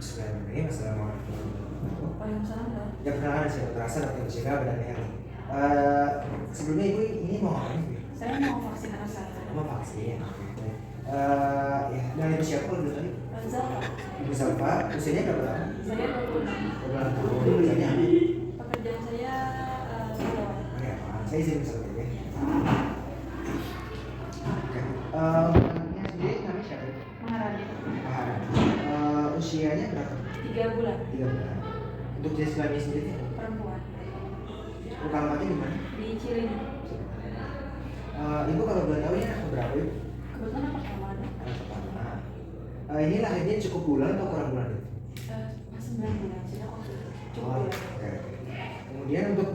Bismillahirrahmanirrahim. Assalamualaikum warahmatullahi wabarakatuh. Waalaikumsalam. Ya perkenalkan saya Dr. Hasan Dr. Jika Bedanya. Sebelumnya Ibu ini mau ngapain? Saya mau vaksin anak saya. Mau vaksin. Ya, dari Ibu siapa dulu tadi? Zalfa. Ibu Zalfa, usianya berapa tahun? Saya 26. Berapa tahun? Pekerjaannya apa? Pekerjaan saya karyawan. Oke, saya izin misalnya ya. Oke, anaknya sendiri namanya siapa? Maharani. Maharani. Usianya berapa? 3 bulan. 3 bulan. Untuk jenis kelaminnya sendiri? Perempuan. Alamatnya di mana? Di Cileunyi. Ibu kalau boleh tahu ini anak berapa Ibu? Kebetulan anak pertama ada. Anak pertama. Ini lahirnya cukup bulan atau kurang bulan itu? Pas 9 bulan. Sudah kok cukup Oh, bulan. oke. Kemudian untuk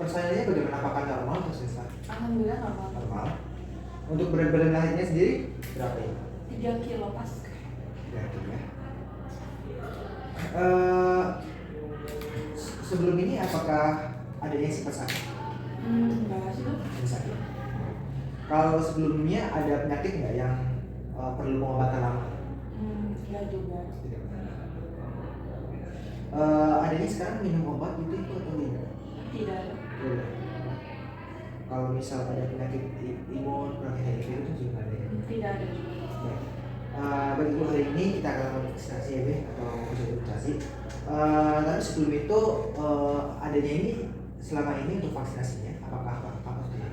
persalinannya bagaimana? Apakah normal atau sesar? Alhamdulillah normal. Normal. Untuk berat badan lahirnya sendiri berapa ya? 3 kilo pas. Berarti ya. Sebelum ini apakah adanya sifat sakit? Enggak sih tuh. Yang sakit. Kalau sebelumnya ada penyakit nggak yang perlu pengobatan lama? Enggak juga. Tidak pernah. Adanya sekarang minum obat itu atau tidak? Tidak ada. Tidak. Kalau misal ada penyakit imun, penyakit HIV itu juga ada ya? Tidak ada juga. Baik. Baik Ibu, hari ini kita akan melakukan vaksinasi ya Bu, atau imunisasi. Tapi sebelum itu adanya ini selama ini untuk vaksinasinya apakah apa saja?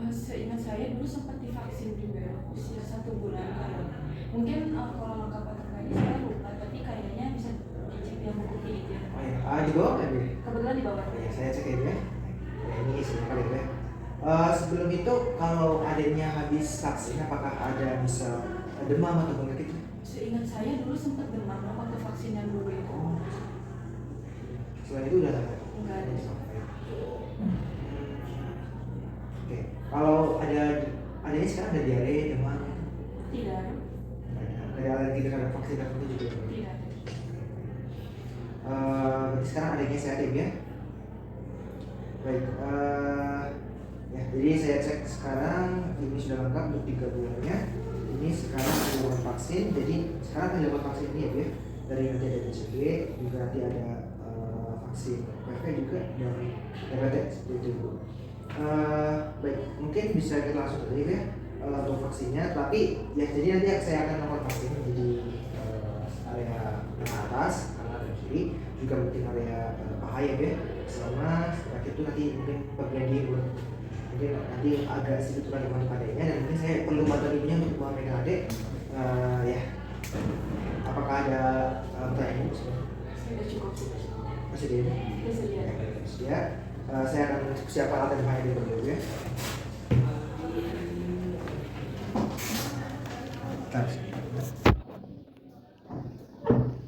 Seingat saya dulu sempat divaksin juga usia 1 bulan kan. Mungkin kalau lengkap atau enggaknya saya lupa, tapi kayaknya bisa dicek yang buku itu ya. Oh ya, di bawah kan Bu? Kebetulan di bawah. Ya, saya cek ya Bu ya. Ya, ini sebentar ya Bu ya. Sebelum itu kalau adanya habis vaksin apakah ada misal demam atau penyakit? Seingat saya dulu sempat demam waktu vaksin yang dulu itu. Selain itu udah ada? Enggak ada. Oke, kalau adanya sekarang ada diare, demam, Tidak ada. ada alergi terhadap vaksin tertentu juga. Tidak ada. Berarti sekarang adanya sehat ya Bu ya? Baik, ya jadi saya cek sekarang ini sudah lengkap untuk 3 bulannya. Ini sekarang ada vaksin, jadi sekarang akan dapat vaksin ini ya Bu ya. Dari nanti ada BCG, juga nanti ada vaksin PV juga dari DPT seperti itu Bu. Baik, mungkin bisa kita langsung saja ya untuk vaksinnya. Tapi ya jadi nanti saya akan melakukan vaksin jadi area atas, kanan dan kiri, juga mungkin area paha ya Bu ya. Selama sakit itu nanti mungkin bagian di mungkin nanti agak sedikit kurang iman padanya, dan mungkin saya perlu bantuan ibunya untuk memegang adik. Ya, apakah ada pertanyaan? Sudah cukup sih. Masih di ini? Ya, saya akan siapkan alat dan bahan yang dulu ya.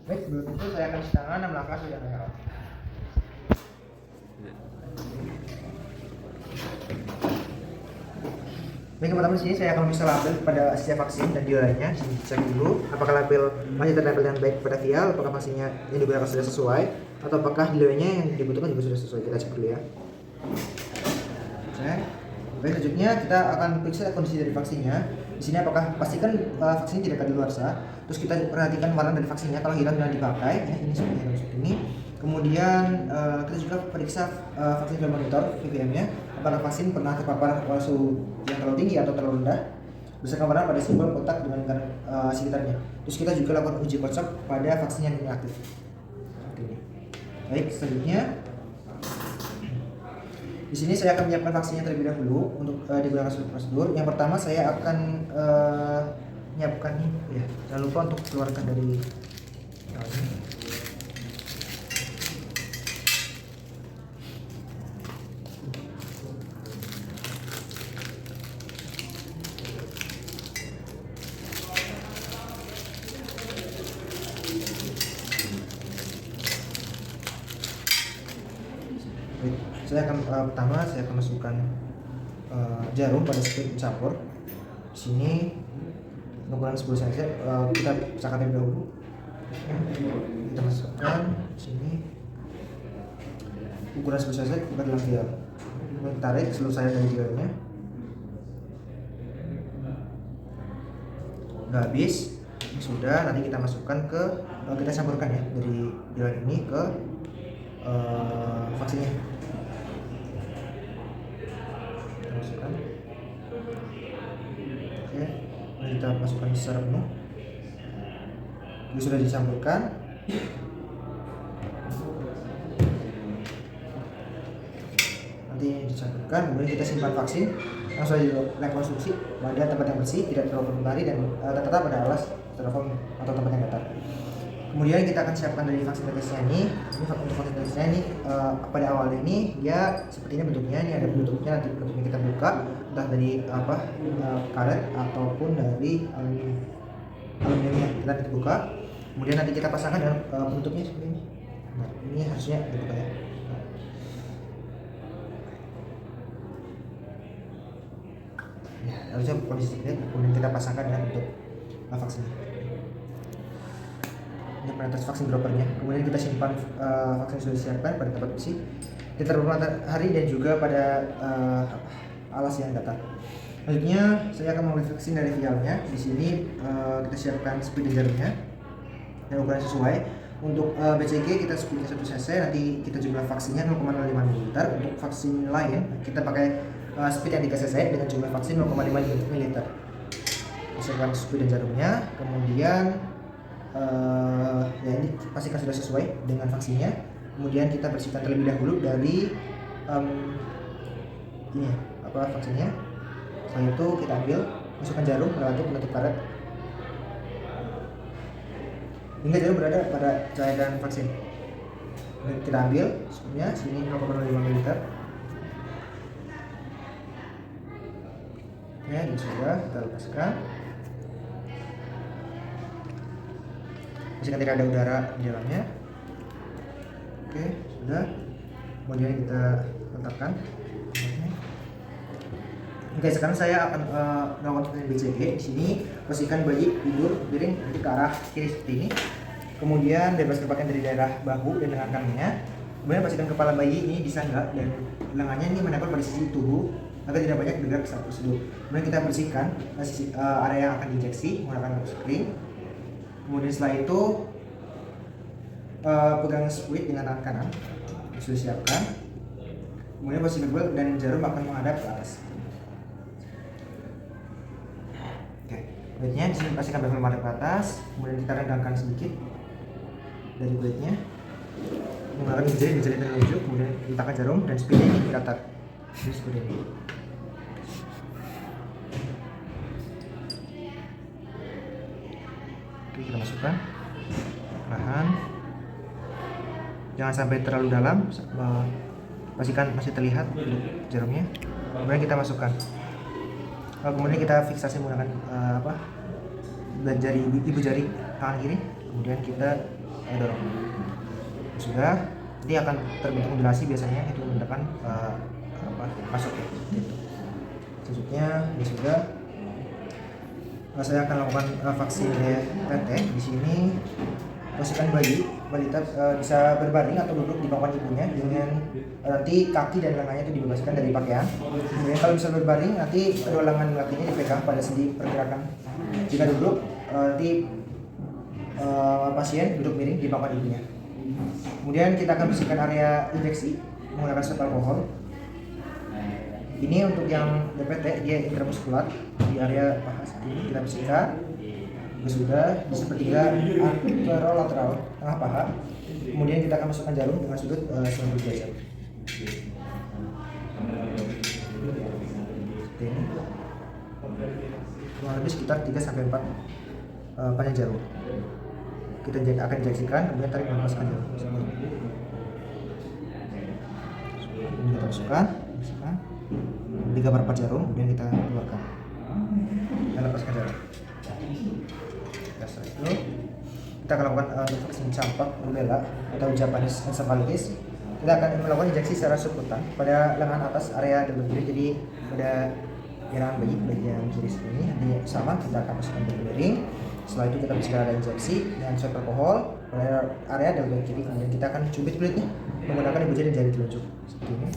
Baik, sebelum itu saya akan tangan 6 langkah sudah merah. Baik teman-teman, sini saya akan bisa label pada setiap vaksin dan diolahnya. Cek dulu apakah label masih terlabel dengan baik pada vial, apakah vaksinnya yang digunakan sudah sesuai, atau apakah diolahnya yang dibutuhkan juga sudah sesuai. Kita cek dulu ya. Cek. Baik, selanjutnya kita akan periksa kondisi dari vaksinnya. Di sini apakah pastikan vaksin tidak kadaluarsa. Terus kita perhatikan warna dari vaksinnya, kalau hilang jangan dipakai. Ya, ini seperti ini. Kemudian kita juga periksa vaksin dalam monitor VVM-nya, apakah vaksin pernah terpapar suhu yang terlalu tinggi atau terlalu rendah, berdasarkan warna pada simbol kotak dengan lingkaran sekitarnya. Terus kita juga lakukan uji kocok pada vaksin yang inaktif. Seperti ini. Baik, selanjutnya di sini saya akan menyiapkan vaksinnya terlebih dahulu untuk digunakan sebagai prosedur. Yang pertama saya akan menyiapkan ini, ya. Jangan lupa untuk keluarkan dari ini. Saya akan pertama saya akan masukkan jarum pada strip campur. Di sini ukuran 10 cm, kita pecahkan terlebih dahulu. Kita masukkan di sini ukuran 10 cm ke dalam vial. Kita tarik seluruh sayap dari jarumnya. Nggak habis, Sudah, nanti kita masukkan ke kita campurkan ya dari jalan ini ke vaksinnya. Kita masukkan. Oke, ini kita masukkan secara penuh. Ini sudah dicampurkan. Nanti dicampurkan, kemudian kita simpan vaksin. Langsung saja rekonstruksi pada tempat yang bersih, tidak terlalu komentari dan tetap pada alas styrofoam atau tempat yang datar. Kemudian kita akan siapkan dari vaksin tetesnya ini. Untuk vaksin tetesnya ini pada awalnya ini dia seperti ini bentuknya. Ini ada bentuknya, nanti bentuknya kita buka entah dari karet ataupun dari aluminiumnya. Kita buka. Kemudian nanti kita pasangkan dengan penutupnya seperti ini. Nah, ini harusnya dibuka ya. Ya, harusnya kondisi seperti ini. Kemudian kita pasangkan dengan bentuk vaksinnya. Ini penetes vaksin droppernya. Kemudian kita simpan vaksin yang sudah disiapkan pada tempat bersih, di terbang matahari dan juga pada alas yang datar. Selanjutnya saya akan mengambil vaksin dari vialnya. Di sini kita siapkan speed jarumnya dan ukuran sesuai. Untuk BCG kita speednya 1 cc, nanti kita jumlah vaksinnya 0,05 ml. Untuk vaksin lain kita pakai speed yang 3 cc dengan jumlah vaksin 0,5 ml. Siapkan speed dan jarumnya, kemudian ya ini pastikan sudah sesuai dengan vaksinnya. Kemudian kita bersihkan terlebih dahulu dari ini ya, vaksinnya. Setelah itu kita ambil, masukkan jarum melewati penutup karet hingga jarum berada pada cairan vaksin. Kemudian kita ambil skupnya, sini 0,05 ml. Oke, ini sudah, kita lepaskan. Pastikan tidak ada udara di dalamnya. Oke, sudah. Kemudian kita letakkan. Oke, sekarang saya akan melakukan BCG. Di sini posisikan bayi tidur miring nanti ke arah kiri seperti ini. Kemudian bebaskan pakaian dari daerah bahu dan lengan kakinya. Kemudian pastikan kepala bayi ini disanggah dan lengannya ini menempel pada sisi tubuh agar tidak banyak bergerak saat prosedur. Kemudian kita bersihkan area yang akan diinjeksi menggunakan spray. Kemudian setelah itu pegang squid dengan tangan kanan, sudah siapkan. Kemudian posisi bebel dan jarum akan menghadap ke atas. Oke, kulitnya di sini pastikan bebel menghadap ke atas. Kemudian kita rendangkan sedikit dari kulitnya. Menggunakan jari telunjuk, kemudian letakkan jarum dan spidnya ini dikatar. Jadi seperti ini. Oke, kita masukkan perlahan. Jangan sampai terlalu dalam, pastikan masih terlihat jarumnya. Kemudian kita masukkan. Kemudian kita fiksasi menggunakan jari ibu jari tangan kiri. Kemudian kita dorong. Sudah, nanti akan terbentuk modulasi biasanya itu menggunakan masuk ya. Gitu. Selanjutnya ini sudah. Saya akan lakukan vaksin DPT. Di sini posisikan balita bisa berbaring atau duduk di bawah ibunya dengan nanti kaki dan lengannya itu dibebaskan dari pakaian. Kemudian kalau bisa berbaring nanti kedua lengan kakinya dipegang pada sendi pergerakan. Jika duduk nanti pasien duduk miring di bawah ibunya. Kemudian kita akan bersihkan area injeksi menggunakan swab alkohol. Ini untuk yang DPT dia intramuskular di area paha ini kita bersihkan. Sudah di sepertiga anterolateral tengah paha. Kemudian kita akan masukkan jarum dengan sudut 90 derajat. Seperti ini. Kurang lebih sekitar 3-4 panjang jarum. Kita akan injeksikan, kemudian tarik dan masukkan jarum. Ini kita masukkan. 3/4 jarum, kemudian kita keluarkan dan lepaskan jarum. Setelah itu kita akan lakukan vaksin campak rubella atau Japanese encephalitis. Kita akan melakukan injeksi secara subkutan pada lengan atas area double kiri, jadi pada gerakan bayi bagian kiri sini. Nanti sama kita akan masukkan ke miring. Setelah itu kita bisa ada injeksi dengan swab alkohol pada area double kiri. Kemudian kita akan cubit kulitnya menggunakan ibu jari dan jari telunjuk seperti ini.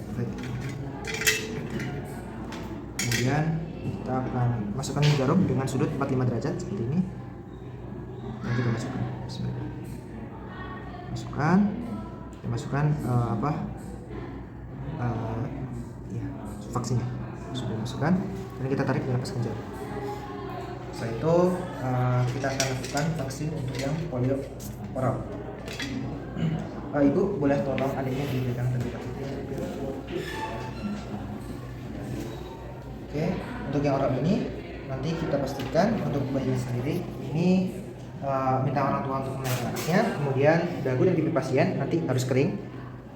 Kemudian kita akan masukkan jarum dengan sudut 45 derajat seperti ini. Nanti kita masukkan. Bismillah. Masukkan ya, vaksinnya. Sudah masukkan dan kita tarik dengan napas kencang. Setelah itu kita akan lakukan vaksin untuk yang polio oral. Ibu boleh tolong adiknya dipegang terlebih dahulu. Oke, untuk yang oral ini nanti kita pastikan untuk bayinya sendiri ini minta orang tua untuk memegang anaknya, kemudian dagu dan pipi pasien nanti harus kering,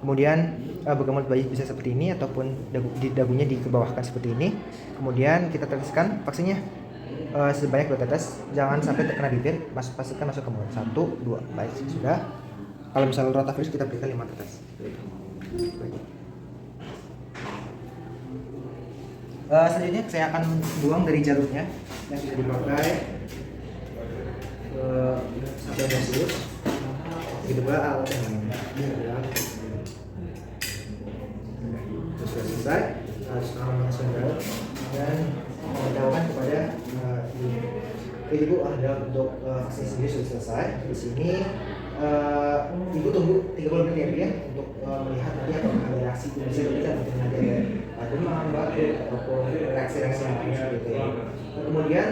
kemudian bekas mulut bayi bisa seperti ini ataupun dagunya dikebawahkan seperti ini, kemudian kita teteskan vaksinnya sebanyak 2 tetes, jangan sampai terkena bibir, pastikan masuk ke mulut. 1, 2, baik sudah. Kalau misalnya rotavirus kita berikan 5 tetes. Selanjutnya saya akan buang dari jarumnya yang sudah dipakai sampai ada sulus. Begitu pula alat yang lainnya. Sudah selesai. Sekarang langsung jauh dan memberitahukan kepada ibu adalah untuk vaksin sendiri sudah selesai. Di sini ibu tunggu 30 menit ya untuk melihat nanti apakah ada reaksi tubuh atau tidak, mungkin nanti ada demam, batuk ataupun reaksi-reaksi yang lain seperti itu. Kemudian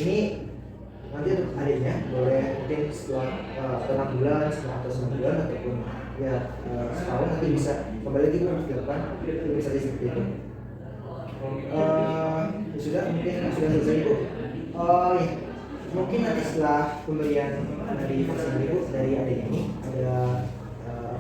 ini nanti untuk adiknya boleh mungkin setelah 6 bulan atau 9 bulan ataupun ya setahun nanti bisa kembali lagi untuk dilakukan imunisasi seperti itu. Sudah mungkin sudah selesai ibu. Ya. Mungkin nanti setelah pemberian dari vaksin ibu dari adik ini ada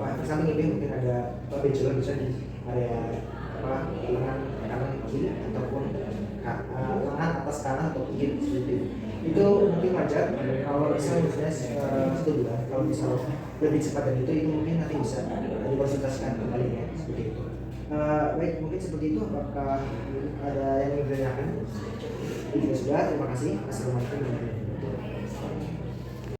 di samping ibu mungkin ada benjolan bisa di area lengan kanan kiri ataupun lengan atas kanan atau kiri seperti itu. Itu mungkin wajar kalau misalnya misalnya 1 bulan, kalau misalnya lebih cepat dari itu mungkin nanti bisa dikonsultasikan kembali ya seperti itu. Baik, mungkin seperti itu. Apakah ada yang ingin ditanyakan? Sudah, terima kasih. Assalamualaikum warahmatullahi wabarakatuh.